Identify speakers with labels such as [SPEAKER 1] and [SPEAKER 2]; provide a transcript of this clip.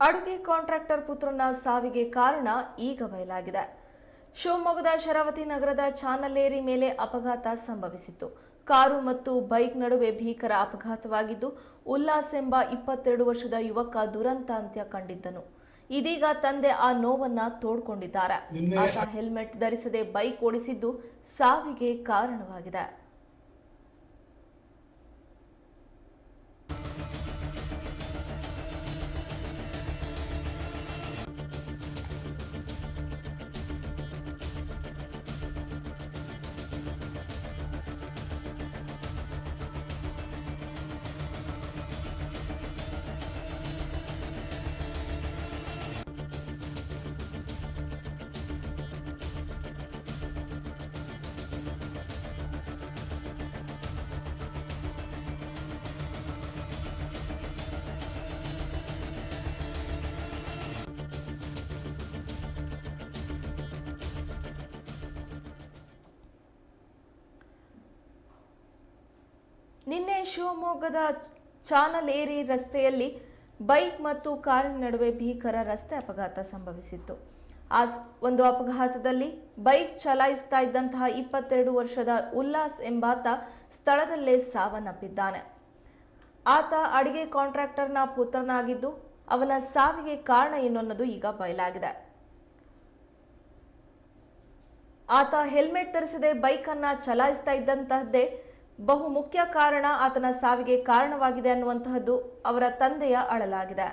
[SPEAKER 1] ಅಡುಗೆ ಕಾಂಟ್ರಾಕ್ಟರ್ ಪುತ್ರನ ಸಾವಿಗೆ ಕಾರಣ ಈಗ ಬಯಲಾಗಿದೆ. ಶಿವಮೊಗ್ಗದ ಶರಾವತಿ ನಗರದ ಚಾನಲೇರಿ ಮೇಲೆ ಅಪಘಾತ ಸಂಭವಿಸಿತ್ತು. ಕಾರು ಮತ್ತು ಬೈಕ್ ನಡುವೆ ಭೀಕರ ಅಪಘಾತವಾಗಿದ್ದು, ಉಲ್ಲಾಸ್ ಎಂಬ 22 ವರ್ಷದ ಯುವಕ ದುರಂತ ಅಂತ್ಯ ಕಂಡಿದ್ದನು. ಇದೀಗ ತಂದೆ ಆ ನೋವನ್ನ ತೋಡ್ಕೊಂಡಿದ್ದಾರೆ. ಆತ ಹೆಲ್ಮೆಟ್ ಧರಿಸದೆ ಬೈಕ್ ಓಡಿಸಿದ್ದು ಸಾವಿಗೆ ಕಾರಣವಾಗಿದೆ. ನಿನ್ನೆ ಶಿವಮೊಗ್ಗದ ಚಾನಲೇರಿ ರಸ್ತೆಯಲ್ಲಿ ಬೈಕ್ ಮತ್ತು ಕಾರಿನ ನಡುವೆ ಭೀಕರ ರಸ್ತೆ ಅಪಘಾತ ಸಂಭವಿಸಿತ್ತು. ಒಂದು ಅಪಘಾತದಲ್ಲಿ ಬೈಕ್ ಚಲಾಯಿಸ್ತಾ ಇದ್ದಂತಹ 22 ವರ್ಷದ ಉಲ್ಲಾಸ್ ಎಂಬಾತ ಸ್ಥಳದಲ್ಲೇ ಸಾವನ್ನಪ್ಪಿದ್ದಾನೆ. ಆತ ಅಡಿಗೆ ಕಾಂಟ್ರಾಕ್ಟರ್ನ ಪುತ್ರನಾಗಿದ್ದು, ಅವನ ಸಾವಿಗೆ ಕಾರಣ ಏನು ಅನ್ನೋದು ಈಗ ಬಯಲಾಗಿದೆ. ಆತ ಹೆಲ್ಮೆಟ್ ಧರಿಸದೆ ಬೈಕ್ ಅನ್ನ ಚಲಾಯಿಸ್ತಾ ಇದ್ದಂತಹದ್ದೇ ಬಹು ಮುಖ್ಯ ಕಾರಣ ಆತನ ಸಾವಿಗೆ ಕಾರಣವಾಗಿದೆ ಅನ್ನುವಂತಹದ್ದು ಅವರ ತಂದೆಯ ಅಳಲಾಗಿದೆ.